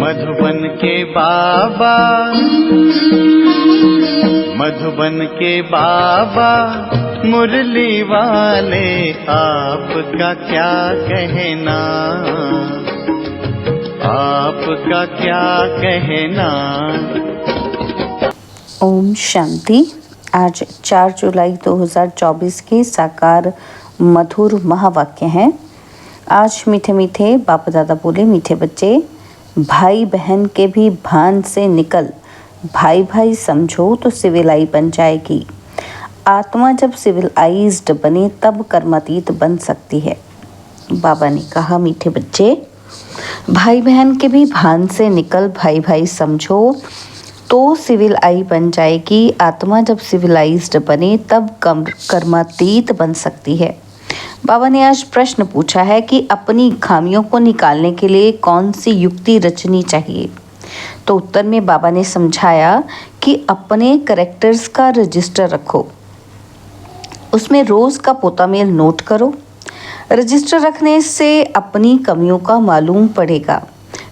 मधुबन के बाबा, मधुबन के बाबा मुरली वाले, आपका क्या कहना, आपका क्या कहना। ओम शांति। आज 4 जुलाई 2024 के साकार मधुर महावाक्य हैं। आज मीठे मीठे बाप दादा बोले, मीठे बच्चे, भाई बहन के भी भान से निकल, भाई भाई समझो तो सिविलाई बन जाएगी। आत्मा जब सिविलाइज्ड बने तब कर्मातीत बन सकती है। बाबा ने कहा, मीठे बच्चे, भाई बहन के भी भान से निकल, भाई भाई समझो तो सिविलाई बन जाएगी। आत्मा जब सिविलाइज्ड बने तब कर्मातीत बन सकती है। बाबा ने आज प्रश्न पूछा है कि अपनी खामियों को निकालने के लिए कौन सी युक्ति रचनी चाहिए। तो उत्तर में बाबा ने समझाया कि अपने करेक्टर्स का रजिस्टर रखो, उसमें रोज का पोतामेल नोट करो। रजिस्टर रखने से अपनी कमियों का मालूम पड़ेगा,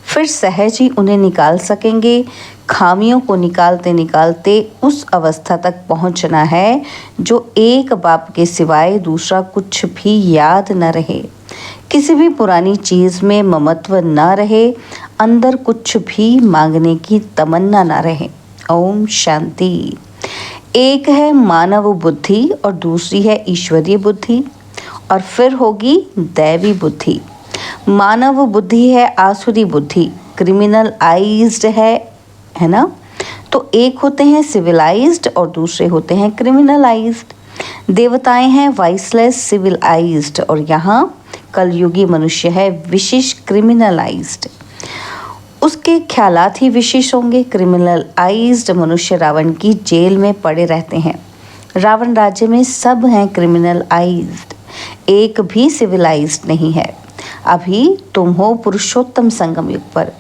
फिर सहज ही उन्हें निकाल सकेंगे। खामियों को निकालते निकालते उस अवस्था तक पहुंचना है जो एक बाप के सिवाय दूसरा कुछ भी याद न रहे, किसी भी पुरानी चीज़ में ममत्व न रहे, अंदर कुछ भी मांगने की तमन्ना न रहे। ओम शांति। एक है मानव बुद्धि और दूसरी है ईश्वरीय बुद्धि, और फिर होगी दैवी बुद्धि। मानव बुद्धि है आसुरी बुद्धि, क्रिमिनल आइज्ड है ना। तो एक होते हैं सिविलाइज्ड और दूसरे होते हैं क्रिमिनलाइज्ड। देवताएं हैं वाइसलेस सिविलाइज्ड और यहाँ कलयुगी मनुष्य है विशेष क्रिमिनलाइज्ड। उसके ख्यालात ही विशेष होंगे। क्रिमिनलाइज्ड मनुष्य रावण की जेल में पड़े रहते हैं। रावण राज्य में सब हैं क्रिमिनलाइज्ड, एक भी सिविलाइज्ड नहीं है। अभी तुम हो पुरुषोत्तम संगम युग पर।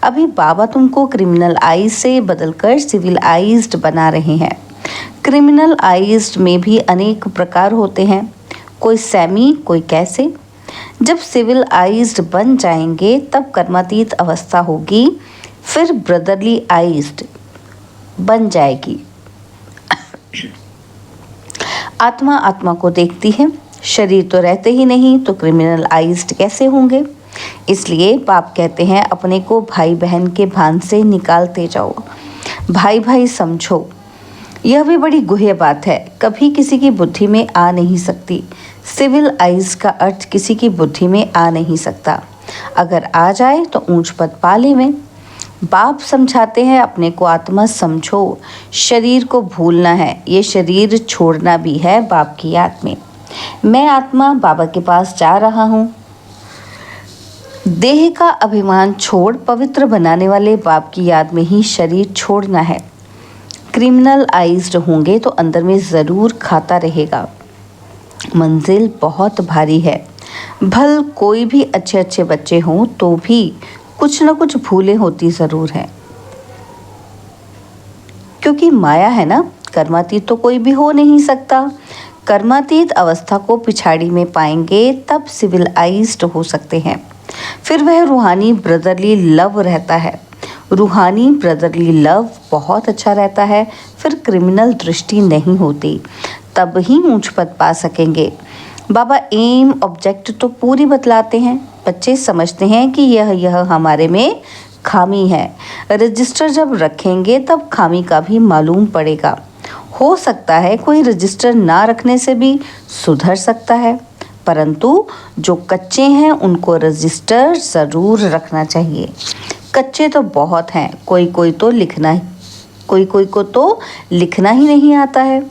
अभी बाबा तुमको क्रिमिनल आइज से बदलकर सिविल आइज्ड बना रहे हैं। क्रिमिनल आइज्ड में भी अनेक प्रकार होते हैं, कोई सेमी, कोई कैसे। जब सिविल आइज्ड बन जाएंगे तब कर्मातीत अवस्था होगी, फिर ब्रदरली आइज्ड बन जाएगी। आत्मा आत्मा को देखती है, शरीर तो रहते ही नहीं, तो क्रिमिनल आइज्ड कैसे होंगे। इसलिए बाप कहते हैं अपने को भाई बहन के भान से निकालते जाओ, भाई भाई समझो। यह भी बड़ी गुह्य बात है, कभी किसी की बुद्धि में आ नहीं सकती। सिविल आइज का अर्थ किसी की बुद्धि में आ नहीं सकता, अगर आ जाए तो ऊंच पद पा ले में। बाप समझाते हैं अपने को आत्मा समझो, शरीर को भूलना है, ये शरीर छोड़ना भी है बाप की याद में। मैं आत्मा बाबा के पास जा रहा हूँ। देह का अभिमान छोड़ पवित्र बनाने वाले बाप की याद में ही शरीर छोड़ना है। क्रिमिनल आइज्ड होंगे तो अंदर में ज़रूर खाता रहेगा। मंजिल बहुत भारी है। भल कोई भी अच्छे अच्छे बच्चे हों तो भी कुछ न कुछ भूलें होती ज़रूर हैं, क्योंकि माया है ना। कर्मातीत तो कोई भी हो नहीं सकता। कर्मातीत अवस्था को पिछाड़ी में पाएंगे तब सिविलाइज्ड हो सकते हैं। फिर वह रूहानी ब्रदरली लव रहता है। रूहानी ब्रदरली लव बहुत अच्छा रहता है। फिर क्रिमिनल दृष्टि नहीं होती, तब ही ऊंच पद पा सकेंगे। बाबा एम ऑब्जेक्ट तो पूरी बतलाते हैं। बच्चे समझते हैं कि यह हमारे में खामी है। रजिस्टर जब रखेंगे तब खामी का भी मालूम पड़ेगा। हो सकता है कोई रजिस्टर ना रखने से भी सुधर सकता है, परंतु जो कच्चे हैं उनको रजिस्टर ज़रूर रखना चाहिए। कच्चे तो बहुत हैं, कोई कोई को तो लिखना ही नहीं आता है।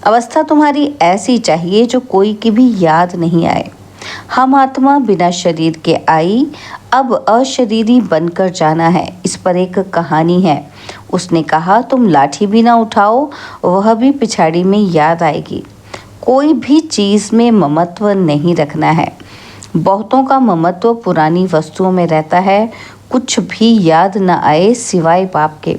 अवस्था तुम्हारी ऐसी चाहिए जो कोई की भी याद नहीं आए। हम आत्मा बिना शरीर के आई, अब अशरीरी बनकर जाना है। इस पर एक कहानी है। उसने कहा, तुम लाठी भी ना उठाओ, वह भी पिछाड़ी में याद आएगी। कोई भी चीज़ में ममत्व नहीं रखना है। बहुतों का ममत्व पुरानी वस्तुओं में रहता है, कुछ भी याद न आए सिवाय बाप के।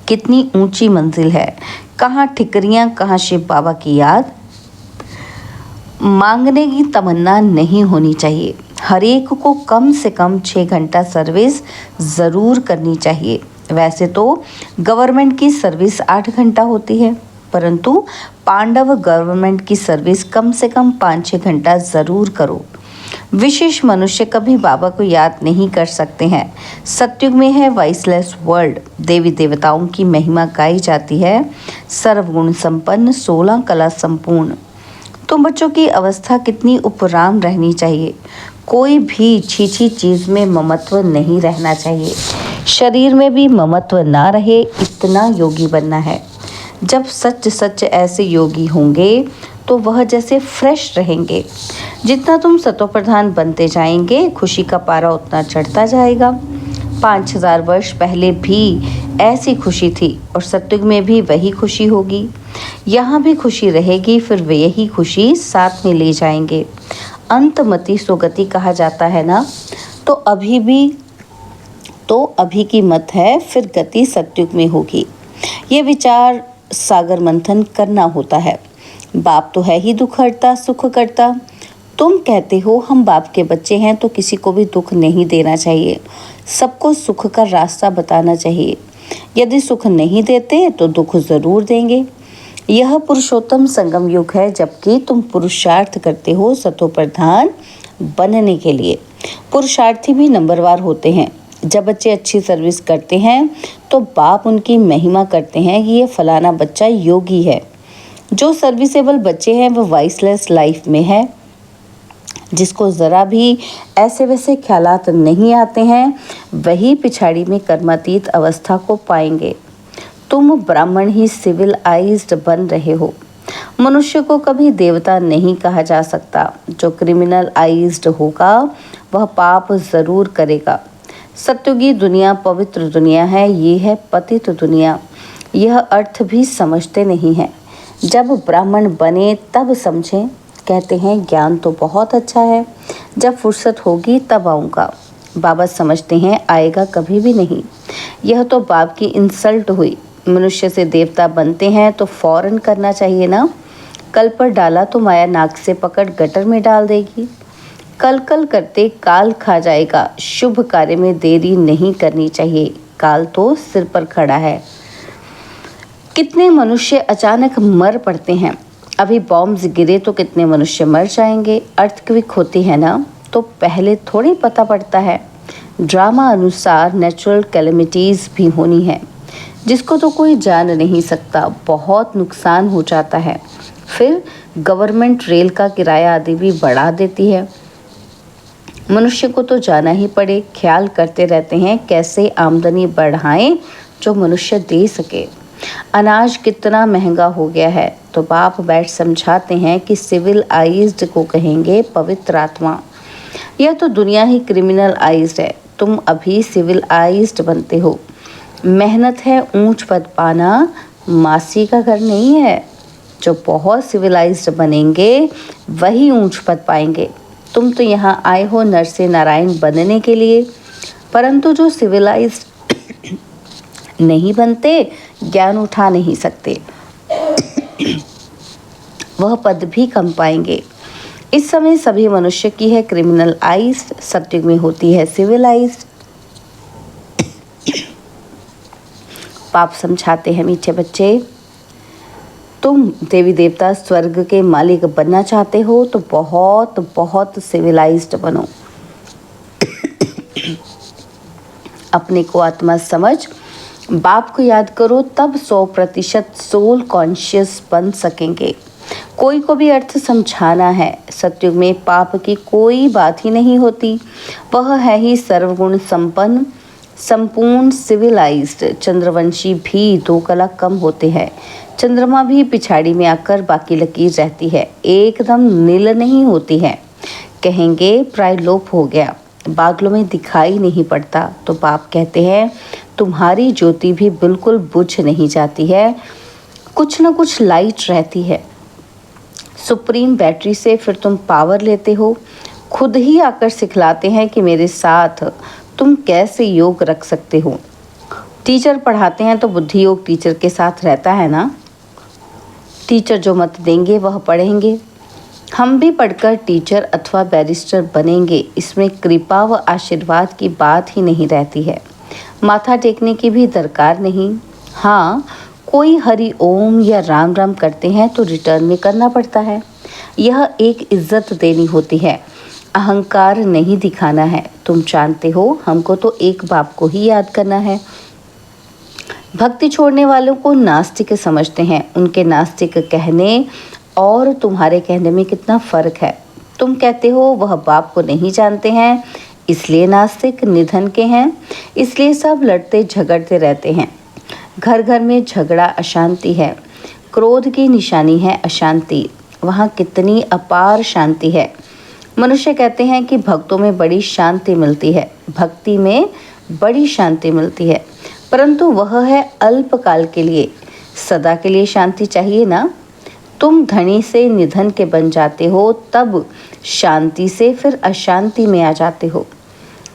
कितनी ऊंची मंजिल है, कहाँ ठिकरियाँ, कहाँ शिव बाबा की याद। मांगने की तमन्ना नहीं होनी चाहिए। हर एक को कम से कम 6 घंटा सर्विस ज़रूर करनी चाहिए। वैसे तो गवर्नमेंट की सर्विस 8 घंटा होती है, परंतु पांडव गवर्नमेंट की सर्विस कम से कम 5-6 घंटा ज़रूर करो। विशेष मनुष्य कभी बाबा को याद नहीं कर सकते हैं। सतयुग में है वॉइसलेस वर्ल्ड, देवी देवताओं की महिमा गाई जाती है, सर्वगुण संपन्न 16 कला संपूर्ण। तो बच्चों की अवस्था कितनी उपराम रहनी चाहिए। कोई भी छीछी चीज़ में ममत्व नहीं रहना चाहिए। शरीर में भी ममत्व ना रहे, इतना योगी बनना है। जब सच सच ऐसे योगी होंगे तो वह जैसे फ्रेश रहेंगे। जितना तुम सतोप्रधान बनते जाएंगे, खुशी का पारा उतना चढ़ता जाएगा। 5000 वर्ष पहले भी ऐसी खुशी थी और सतयुग में भी वही खुशी होगी। यहाँ भी खुशी रहेगी, फिर वे यही खुशी साथ में ले जाएंगे। अंतमति सुगति कहा जाता है ना, तो अभी की मत है, फिर गति सतयुग में होगी। ये विचार सागर मंथन करना होता है। बाप तो है ही दुख हरता सुख करता। तुम कहते हो हम बाप के बच्चे हैं, तो किसी को भी दुख नहीं देना चाहिए, सबको सुख का रास्ता बताना चाहिए। यदि सुख नहीं देते तो दुख जरूर देंगे। यह पुरुषोत्तम संगम युग है, जबकि तुम पुरुषार्थ करते हो सतोप्रधान बनने के लिए। पुरुषार्थी भी नंबरवार होते हैं। जब बच्चे अच्छी सर्विस करते हैं तो बाप उनकी महिमा करते हैं कि ये फलाना बच्चा योगी है। जो सर्विसेबल बच्चे हैं वो वॉइसलेस लाइफ में है। जिसको ज़रा भी ऐसे वैसे ख्यालात नहीं आते हैं, वही पिछाड़ी में कर्मातीत अवस्था को पाएंगे। तुम ब्राह्मण ही सिविलाइज्ड बन रहे हो। मनुष्य को कभी देवता नहीं कहा जा सकता। जो क्रिमिनलाइज्ड होगा वह पाप ज़रूर करेगा। सत्युगी दुनिया पवित्र दुनिया है, ये है पतित दुनिया। यह अर्थ भी समझते नहीं हैं। जब ब्राह्मण बने तब समझें। कहते हैं ज्ञान तो बहुत अच्छा है, जब फुर्सत होगी तब आऊँगा। बाबा समझते हैं आएगा कभी भी नहीं। यह तो बाप की इंसल्ट हुई। मनुष्य से देवता बनते हैं तो फौरन करना चाहिए ना। कल पर डाला तो माया नाक से पकड़ गटर में डाल देगी। कल कल करते काल खा जाएगा। शुभ कार्य में देरी नहीं करनी चाहिए, काल तो सिर पर खड़ा है। कितने मनुष्य अचानक मर पड़ते हैं। अभी बॉम्ब्स गिरे तो कितने मनुष्य मर जाएंगे। अर्थक्वेक होती है ना, तो पहले थोड़ी पता पड़ता है। ड्रामा अनुसार नेचुरल कैलेमिटीज़ भी होनी है, जिसको तो कोई जान नहीं सकता। बहुत नुकसान हो जाता है। फिर गवर्नमेंट रेल का किराया आदि भी बढ़ा देती है। मनुष्य को तो जाना ही पड़े। ख्याल करते रहते हैं कैसे आमदनी बढ़ाएं जो मनुष्य दे सके। अनाज कितना महंगा हो गया है, तो बाप बैठ समझाते हैं कि सिविलाइज्ड को कहेंगे पवित्र आत्मा। यह तो दुनिया ही क्रिमिनलाइज्ड है। तुम अभी सिविलाइज्ड बनते हो। मेहनत है ऊंच पद पाना, मासी का घर नहीं है। जो बहुत सिविलाइज्ड बनेंगे वही ऊंच पद पाएंगे। तुम तो यहाँ आए हो नर से नारायण बनने के लिए, परंतु जो सिविलाइज्ड नहीं बनते, ज्ञान उठा नहीं सकते, वह पद भी कम पाएंगे। इस समय सभी मनुष्य की है क्रिमिनलाइज्ड, सत्युग में होती है सिविलाइज्ड। पाप समझाते हैं मीठे बच्चे, तुम देवी देवता स्वर्ग के मालिक बनना चाहते हो तो बहुत बहुत सिविलाइज्ड बनो। अपने को आत्मा समझ, बाप को याद करो, तब 100% सोल कॉन्शियस बन सकेंगे। कोई को भी अर्थ समझाना है। सतयुग में पाप की कोई बात ही नहीं होती। वह है ही सर्वगुण संपन्न संपूर्ण सिविलाइज्ड। चंद्रवंशी भी 2 कला कम होते हैं। चंद्रमा भी पिछाड़ी में आकर बाकी लकीर रहती है, एकदम नील नहीं होती है। कहेंगे प्राय लोप हो गया, बादलों में दिखाई नहीं पड़ता। तो बाप कहते हैं तुम्हारी ज्योति भी बिल्कुल बुझ नहीं जाती है, कुछ न कुछ लाइट रहती है। सुप्रीम बैटरी से फिर तुम पावर लेते हो। खुद ही आकर सिखलाते हैं कि मेरे साथ तुम कैसे योग रख सकते हो। टीचर पढ़ाते हैं तो बुद्धि योग टीचर के साथ रहता है ना। टीचर जो मत देंगे वह पढ़ेंगे। हम भी पढ़कर टीचर अथवा बैरिस्टर बनेंगे, इसमें कृपा व आशीर्वाद की बात ही नहीं रहती है। माथा टेकने की भी दरकार नहीं। हाँ, कोई हरि ओम या राम राम करते हैं तो रिटर्न में करना पड़ता है। यह एक इज्जत देनी होती है, अहंकार नहीं दिखाना है। तुम जानते हो, हमको तो एक बाप को ही याद करना है। भक्ति छोड़ने वालों को नास्तिक समझते हैं। उनके नास्तिक कहने और तुम्हारे कहने में कितना फर्क है। तुम कहते हो वह बाप को नहीं जानते हैं, इसलिए नास्तिक। निधन के हैं, इसलिए सब लड़ते झगड़ते रहते हैं। घर घर में झगड़ा अशांति है। क्रोध की निशानी है अशांति। वहाँ कितनी अपार शांति है। मनुष्य कहते हैं कि भक्तों में बड़ी शांति मिलती है, भक्ति में बड़ी शांति मिलती है, परंतु वह है अल्पकाल के लिए। सदा के लिए शांति चाहिए ना। तुम धनी से निधन के बन जाते हो, तब शांति से फिर अशांति में आ जाते हो।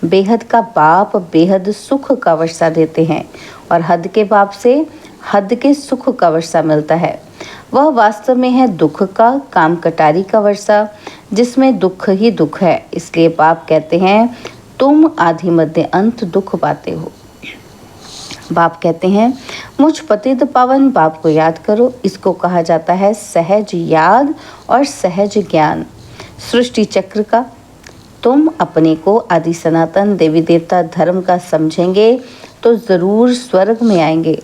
बेहद का बाप बेहद सुख का वर्षा देते हैं और हद के बाप से हद के सुख का वर्षा मिलता है। वह वास्तव में है दुख का, काम कटारी का वर्षा, जिसमें दुख ही दुख है। इसलिए बाप कहते हैं तुम आदि मध्य अंत दुख पाते हो। बाप कहते हैं मुझ पतित पावन बाप को याद करो। इसको कहा जाता है सहज याद और सहज ज्ञान। सृष्टि चक्र का तुम अपने को आदि सनातन देवी देवता धर्म का समझेंगे तो जरूर स्वर्ग में आएंगे।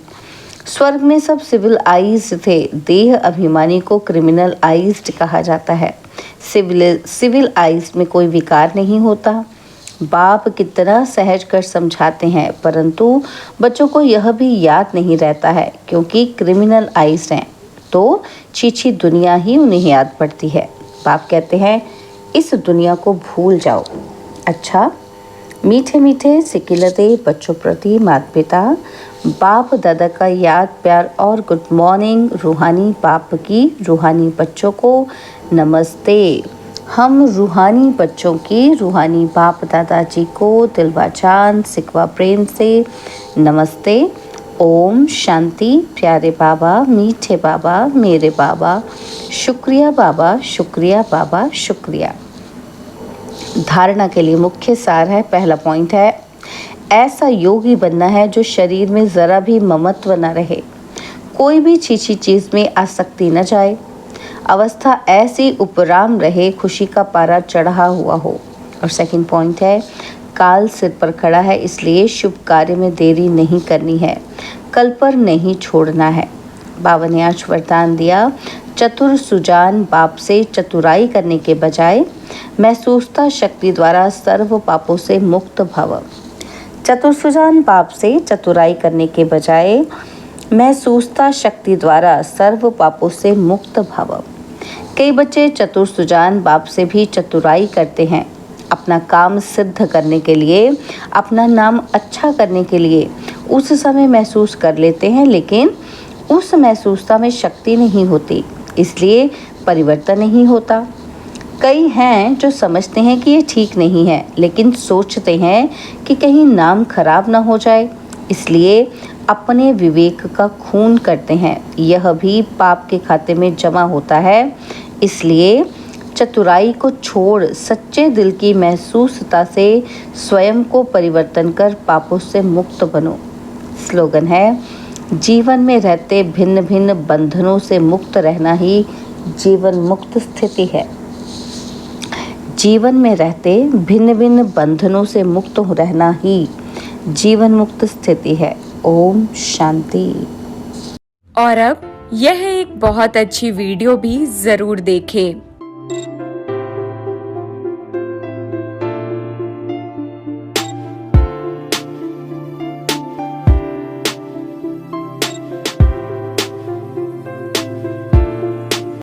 स्वर्ग में सब सिविल आइज थे। देह अभिमानी को क्रिमिनल आइज्ड कहा जाता है। सिविल आइज में कोई विकार नहीं होता। बाप कितना सहज कर समझाते हैं, परंतु बच्चों को यह भी याद नहीं रहता है, क्योंकि क्रिमिनल आइज हैं तो छीछी दुनिया ही उन्हें याद पड़ती है। बाप कहते हैं इस दुनिया को भूल जाओ। अच्छा, मीठे मीठे सिकिलते बच्चों प्रति माता पिता बाप दादा का याद प्यार और गुड मॉर्निंग। रूहानी बाप की रूहानी बच्चों को नमस्ते। हम रूहानी बच्चों की रूहानी बाप दादाजी को दिलवा जान सिकवा प्रेम से नमस्ते। ओम शांति। प्यारे बाबा, मीठे बाबा, मेरे बाबा, शुक्रिया बाबा, शुक्रिया बाबा, शुक्रिया। धारणा के लिए मुख्य सार है। पहला पॉइंट है, ऐसा योगी बनना है जो शरीर में ज़रा भी ममत्व न रहे, कोई भी छीछी चीज़ में आसक्ति न जाए, अवस्था ऐसी उपराम रहे, खुशी का पारा चढ़ा हुआ हो। और सेकंड पॉइंट है, काल सिर पर खड़ा है, इसलिए शुभ कार्य में देरी नहीं करनी है, कल पर नहीं छोड़ना है। बाबा ने आज वरदान दिया, चतुर सुजान बाप से चतुराई करने के बजाय महसूसता शक्ति द्वारा सर्व पापों से मुक्त भव। चतुर सुजान बाप से चतुराई करने के बजाय महसूसता शक्ति द्वारा सर्व पापों से मुक्त भव। कई बच्चे चतुर सुजान बाप से भी चतुराई करते हैं, अपना काम सिद्ध करने के लिए, अपना नाम अच्छा करने के लिए उस समय महसूस कर लेते हैं, लेकिन उस महसूसता में शक्ति नहीं होती, इसलिए परिवर्तन नहीं होता। कई हैं जो समझते हैं कि ये ठीक नहीं है, लेकिन सोचते हैं कि कहीं नाम खराब ना हो जाए, इसलिए अपने विवेक का खून करते हैं। यह भी पाप के खाते में जमा होता है, इसलिए चतुराई को छोड़ सच्चे दिल की महसूसता से स्वयं को परिवर्तन कर पापों से मुक्त बनो। स्लोगन है, जीवन में रहते भिन्न भिन्न बंधनों से मुक्त रहना ही जीवन मुक्त स्थिति है। जीवन में रहते भिन्न भिन्न बंधनों से मुक्त रहना ही जीवन मुक्त स्थिति है। ओम शांति। और अब यह एक बहुत अच्छी वीडियो भी जरूर देखें।